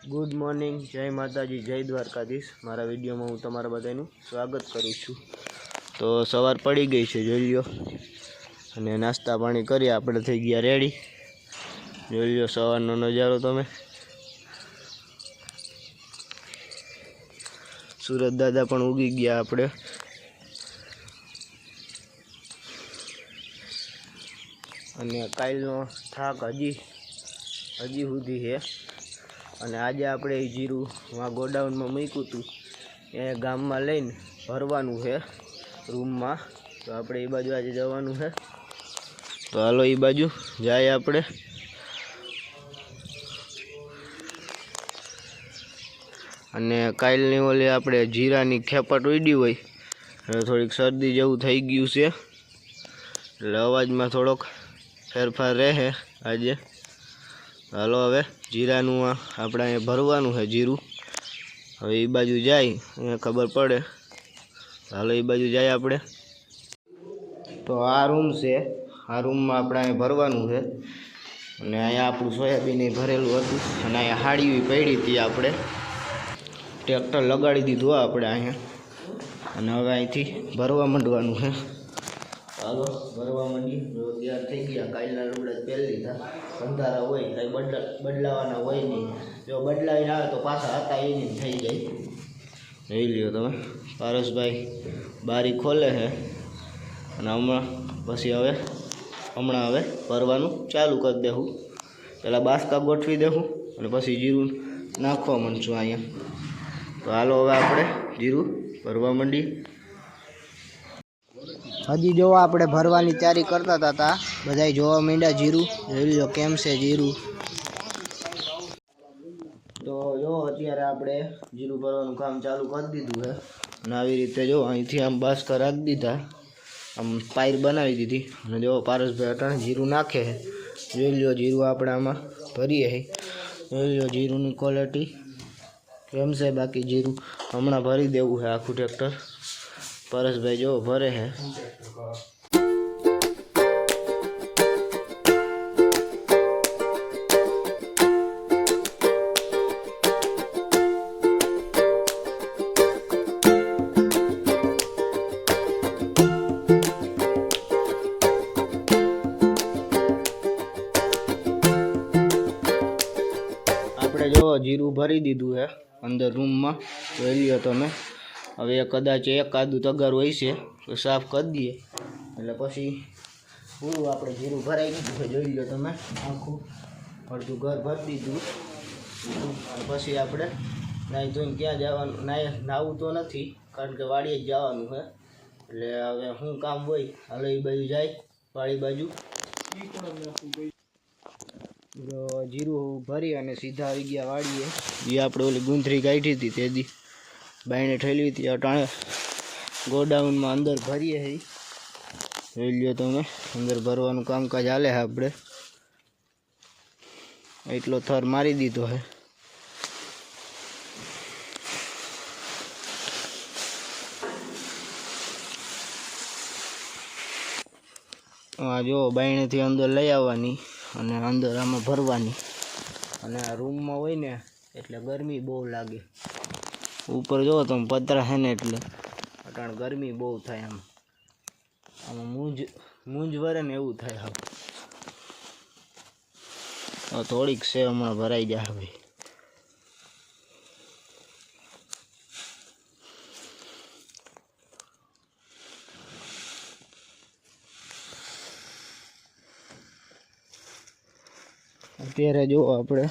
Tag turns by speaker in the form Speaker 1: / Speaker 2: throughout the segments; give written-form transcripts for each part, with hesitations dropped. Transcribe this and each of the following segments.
Speaker 1: Good morning, जय माताजी, जय द्वारकाधीश। मारा वीडियो में हूँ तमारा बधाईनु स्वागत करूँ छूँ। तो सवार पड़ी गई है, जोई लो। अने नास्ता पाणी करी आपणे थई गया रेडी। जोई लो सवारनो नजारो तमे। सूरज दादा पण उगी गया आपणे। अने कालनो थाक हजी सुधी है। અને આજે આપણે જીરું વા ગોડાઉનમાં મૂક્યું હતું એ ગામમાં લઈને ભરવાનું છે રૂમમાં। તો આપણે એ બાજુ આજે જવાનું છે, તો હાલો એ બાજુ જાય આપણે। અને કાલની ઓલી આપણે જીરાની ખેપટ ઉડી હોય એટલે થોડીક શરદી જેવું થઈ ગયું છે, એટલે અવાજમાં થોડોક ફેરફાર રહે આજે। હાલો હવે जीरानु अपने अँ भरवानु है जीरु। हवे ए बाजू जाए अँ खबर पड़े। हालो ए बाजू जाए आपणे। तो आ रूम से, आ रूम में अपने अँ भरवानु है। अने अहींया आपणुं सोयाबीन भरेलुं हतुं अने अहींया हाड़ी पड़ी थी। आपणे ट्रेक्टर लगाड़ी दीधुं आपणे अहींया, अने हवे अहींथी भरवा मांडवानुं है। हालो भरवा मांडी। जो तैयार थई गया, कालना लुगड़ा पहेरी लीधा। अंधारा होय कई बदलावाना होय नहीं, जो बदलावीने आवे तो पाछा हता ए नहीं थई जाय। જોઈ લ્યો તમે, પારસભાઈ બારી ખોલે છે અને હમણાં હવે ભરવાનું ચાલુ કરી દેવું। પહેલાં બાસકા ગોઠવી દેવું અને પછી જીરું નાખવા માંડશું અહીંયા। તો હાલો હવે આપણે જીરું ભરવા માંડીએ। हजी जो आपणे भरवानी तैयारी करता था बधाई जोवा मींडा जीरू। जोई लो केम से जीरू। तो जो अत्यारे आपणे जीरू भरवानुं काम चालू कर दीधुं है। अने आवी रीते जो अहींथी आम बासका राखी दीधा, आम पायर बनावी दीधी अने जो पारसभाई अटाणे जीरू नाखे है। जोई लो जीरू आपणे आमां भरीए है। जोई लो जीरूनी क्वॉलिटी केम से। बाकी जीरू हमणां भरी देवुं है आखुं ट्रेक्टर। पारसभाई जो भरे है। आपणे जो जीरू भरी दीधुं है अंदर रूम में, जोई लो तमे। हवे कदाच एक आदू तगार होय छे तो साफ कर दीए એટલે પછી પૂરું આપણે જીરું ભરાઈ દીધું છે। જોઈ લો તમે, આખું અડધું ઘર ભરી દીધું। અને પછી આપણે નાહી ધોઈને ક્યાં જવાનું, નાહવું તો નથી કારણ કે વાડીએ જ જવાનું છે। એટલે હવે શું કામ હોય, હાલો એ બાજુ જાય વાડી બાજુ। જીરું ભરી અને સીધા આવી ગયા વાડીએ। જે આપણે ઓલી ગુંથરી કાઢી હતી તે દી बाईने ठेली थी, अटाणे गोडाउन में अंदर भरीए है। जोई लो तमे, अंदर भरवानुं कामकाज हाले है। आपणे एटलो थर मारी दीधो है। आ जो बाईने थी अंदर लई आववानी अने अंदर आमां भरवानी। अने आ रूम में होय ने एटले गरमी बहु लागे। ऊपर जो तुम पतरा है ने एटले अटाण गर्मी बहुत थाय। आम मूंज वरे ने एवं थाय। हाँ थोड़ीक से हमणां भराई जाए। भाई अत्यारे जो आपणे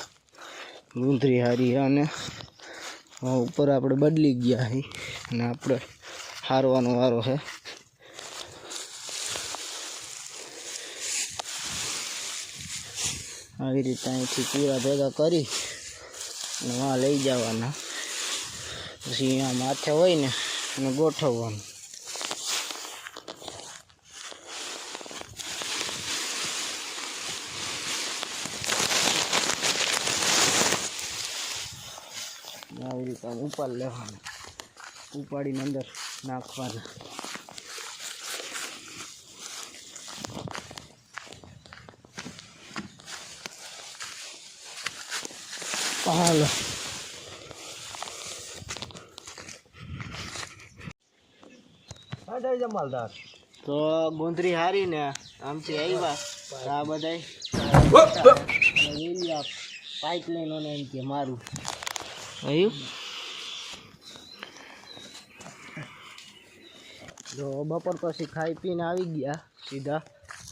Speaker 1: गुंथरी हारी है अने ऊपर आपणे बदली गया है अने आपणे हारवानो वारो है। આવી રીતે અહીંથી પૂરા ભેગા કરી અને વहाँ લઈ જવાના। પછી અહીંયા માથે હોય ને અને ગોઠવવાનું। આવી રીતે ઉપાડ લેવાના, ઉપાડીને અંદર નાખવાના। હાલો
Speaker 2: જમાલદાર
Speaker 1: તો ગોંધરી હારી ને આમથી આવ્યા આ બધા પાઇપલાઈન ઓને એમ કે મારું આવ્યું. જો બપોર પછી ખાઈ પીને આવી ગયા સીધા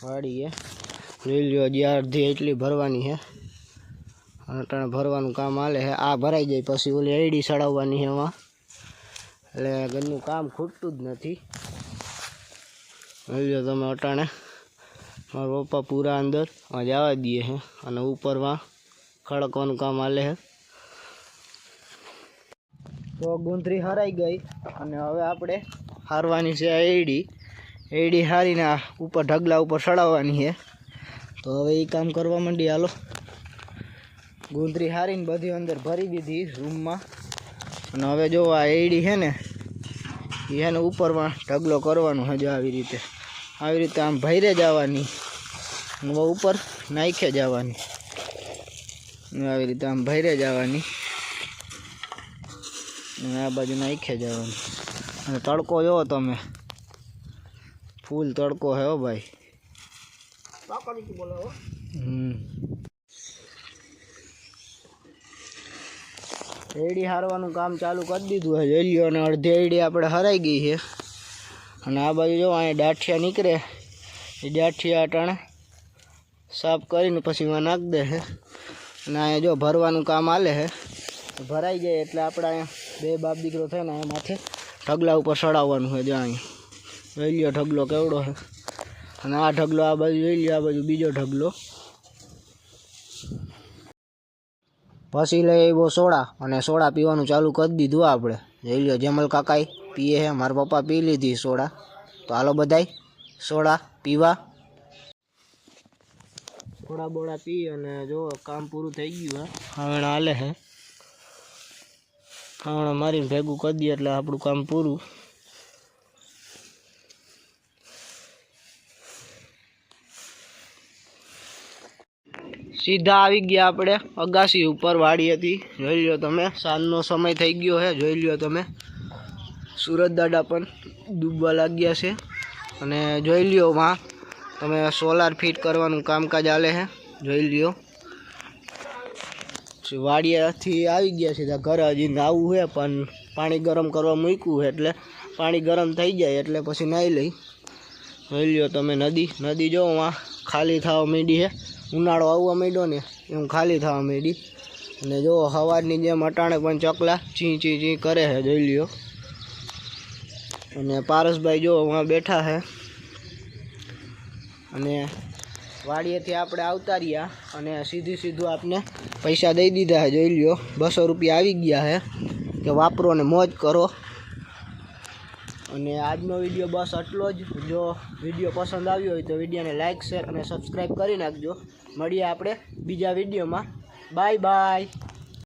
Speaker 1: વાડીએ. જોઈ લ્યો હજી અડધી એટલી ભરવાની છે. અટાણે ભરવાનું કામ હાલે છે. આ ભરાઈ જાય પછી ઓલી એડી સડાવવાની છે એમાં. એટલે ઘરનું કામ ખૂટતું જ નથી. જોઈ લ્યો તમે અટાણે મારા પપ્પા પૂરા અંદર જવા દઈએ છે અને ઉપરમાં ખડકવાનું કામ હાલે છે. તો ગુંદરી હરાઈ ગઈ અને હવે આપણે હારવાની છે એડી હારીને ઉપર ઢગલા ઉપર સડાવવાની છે. તો હવે એ કામ કરવા માંડી. હાલો ગુંદરી હારીને બધી અંદર ભરી દીધી રૂમમાં. અને હવે જો આ એડી છે ને એને ઉપરમાં ઢગલો કરવાનો છે. જો આવી રીતે આમ ભરે જવાની ઉપર નાખે જવાની. આવી રીતે આમ ભરે જવાની અને આ બાજુ નાખે જવાની. અને તડકો જોવો તમે, ફૂલ તડકો હે હો ભાઈ. એડી હારવાનું કામ ચાલુ કરી દીધું છે. જોઈ લ્યો અને અડધી એડી આપણે હરાઈ ગઈ છે. અને આ બાજુ જો અહીંયા દાઠિયા નીકળે એ દાઠિયા અટાણે સાફ કરીને પછી એમાં નાખી દે છે. અને અહીંયા જો ભરવાનું કામ હાલે છે. ભરાઈ જાય એટલે આપણે અહીંયા બે બાપ દીકરો થાય ને અહીંયા માથે ઢગલા ઉપર ચડાવવાનું છે. જો અહીંયા જોઈ લ્યો ઢગલો કેવડો છે. અને આ ઢગલો આ બાજુ જોઈ લ્યો, આ બાજુ બીજો ઢગલો. પછી લઈ આવ્યો સોડા અને સોડા પીવાનું ચાલુ કરી દીધું આપણે. જોઈ લ્યો જમલ કાકાઈ પીએ છે, મારા પપ્પા પી લીધી સોડા. તો હાલો બધાય સોડા પીવા. સોડા બોડા પી અને જો કામ પૂરું થઈ ગયું. હવે હાલે છે હમણાં મારીને ભેગું કરી દઈએ એટલે આપણું કામ પૂરું. સીધા આવી ગયા આપણે અગાસી ઉપર. વાડી હતી. જોઈ લ્યો તમે સાંજનો સમય થઈ ગયો છે. જોઈ લ્યો તમે સુરત દાદા પણ ડૂબવા લાગ્યા છે. અને જોઈ લ્યો માં તમે સોલાર ફિટ કરવાનું કામકાજ હાલે છે. જોઈ લ્યો વાડિયાથી આવી ગયા સીધા ઘરે. હજી નાવું છે પણ પાણી ગરમ કરવા મૂક્યું છે એટલે પાણી ગરમ થઈ જાય એટલે પછી નાહી લઈ. જોઈ લ્યો તમે નદી જો માં ખાલી થવા માંડી છે. ઉનાળો આવવા માંડ્યો ને એમ ખાલી થવા માંડી. અને જો સવારની જેમ અટાણે પણ ચકલા ચી કરે છે. જોઈ લ્યો. અને પારસભાઈ જો વहाँ બેઠા છે. અને વાડીએથી આપણે આવતા રહ્યા અને સીધું આપને પૈસા દઈ દીધા છે. જોઈ લ્યો 200 રૂપિયા આવી ગયા છે કે વાપરો ને મોજ કરો. અને આજનો વિડીયો બસ આટલો જ. જો વિડીયો પસંદ આવ્યો હોય તો વિડીયોને લાઇક શેર અને સબસ્ક્રાઈબ કરી નાખજો. મળીએ આપણે બીજા વિડીયોમાં. Bye bye.